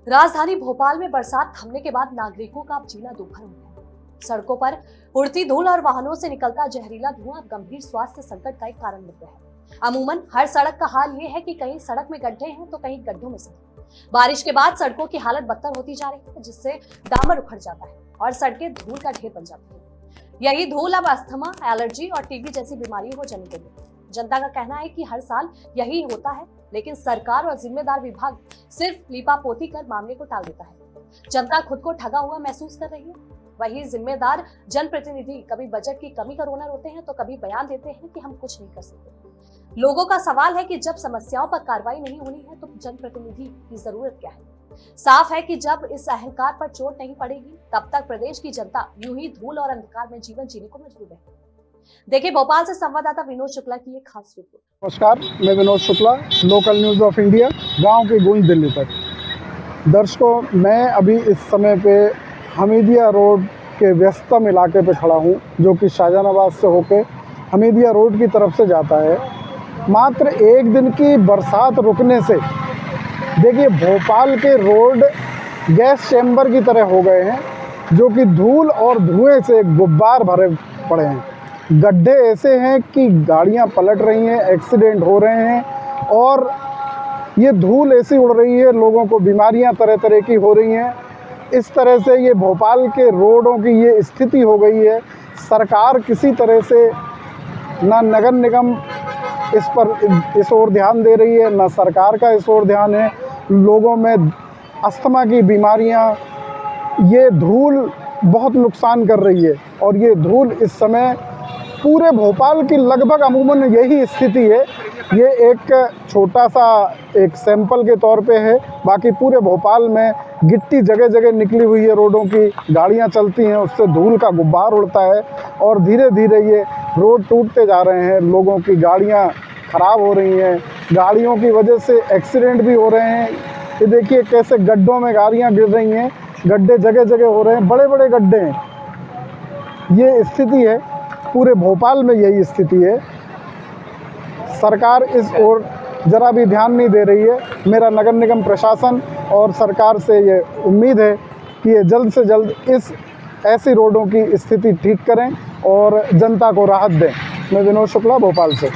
राजधानी भोपाल में बरसात थमने के बाद नागरिकों का अब जीना दुभर हो गया। सड़कों पर उड़ती धूल और वाहनों से निकलता जहरीला धुआं अब गंभीर स्वास्थ्य संकट का एक कारण बन गया है। अमूमन हर सड़क का हाल ये है कि कहीं सड़क में गड्ढे हैं तो कहीं गड्ढों में सड़क। बारिश के बाद सड़कों की हालत बदतर होती जा रही है, जिससे डामर उखड़ जाता है और सड़कें धूल का ढेर बन जाती है। यही धूल अब अस्थमा, एलर्जी और टीबी जैसी बीमारियों को जन्म देती है। जनता का कहना है कि हर साल यही होता है, लेकिन सरकार और जिम्मेदार विभाग सिर्फ लीपापोती कर मामले को टाल देता है। जनता खुद को ठगा हुआ महसूस कर रही है। वही जिम्मेदार जनप्रतिनिधि कभी बजट की कमी का रोना रोते हैं तो कभी बयान देते हैं कि हम कुछ नहीं कर सकते। लोगों का सवाल है कि जब समस्याओं पर कार्रवाई नहीं होनी है तो जनप्रतिनिधि की जरूरत क्या है। साफ है कि जब इस अहंकार पर चोट नहीं पड़ेगी तब तक प्रदेश की जनता यूं ही धूल और अंधकार में जीवन जीने को मजबूर है। देखिए भोपाल से संवाददाता विनोद शुक्ला की एक खास रिपोर्ट। नमस्कार, मैं Vinod Shukla, local news of India, गांव की गूंज दिल्ली तक। दर्शकों, मैं अभी इस समय पे हमीदिया रोड के व्यस्तम इलाके पे खड़ा हूँ, जो कि शाहजहानाबाद से होके हमीदिया रोड की तरफ से जाता है। मात्र एक दिन की बरसात रुकने से देखिए भोपाल के रोड गैस चैम्बर की तरह हो गए हैं, जो कि धूल और धुएं से गुब्बार भरे पड़े हैं। गड्ढे ऐसे हैं कि गाड़ियां पलट रही हैं, एक्सीडेंट हो रहे हैं और ये धूल ऐसी उड़ रही है, लोगों को बीमारियां तरह तरह की हो रही हैं। इस तरह से ये भोपाल के रोडों की ये स्थिति हो गई है। सरकार किसी तरह से ना नगर निगम इस ओर ध्यान दे रही है, ना सरकार का इस ओर ध्यान है। लोगों में अस्थमा की बीमारियां, ये धूल बहुत नुकसान कर रही है और ये धूल इस समय पूरे भोपाल की लगभग अमूमन यही स्थिति है। ये एक छोटा सा एक सैंपल के तौर पे है, बाकी पूरे भोपाल में गिट्टी जगह जगह निकली हुई है। रोडों की गाड़ियां चलती हैं, उससे धूल का गुब्बार उड़ता है और धीरे धीरे ये रोड टूटते जा रहे हैं। लोगों की गाड़ियां ख़राब हो रही हैं, गाड़ियों की वजह से एक्सीडेंट भी हो रहे हैं। ये देखिए कैसे गड्ढों में गाड़ियां गिर रही हैं, गड्ढे जगह जगह हो रहे हैं, बड़े बड़े गड्ढे हैं। ये स्थिति है, पूरे भोपाल में यही स्थिति है। सरकार इस ओर ज़रा भी ध्यान नहीं दे रही है। मेरा नगर निगम प्रशासन और सरकार से ये उम्मीद है कि ये जल्द से जल्द इस ऐसी रोडों की स्थिति ठीक करें और जनता को राहत दें। मैं विनोद शुक्ला, भोपाल से।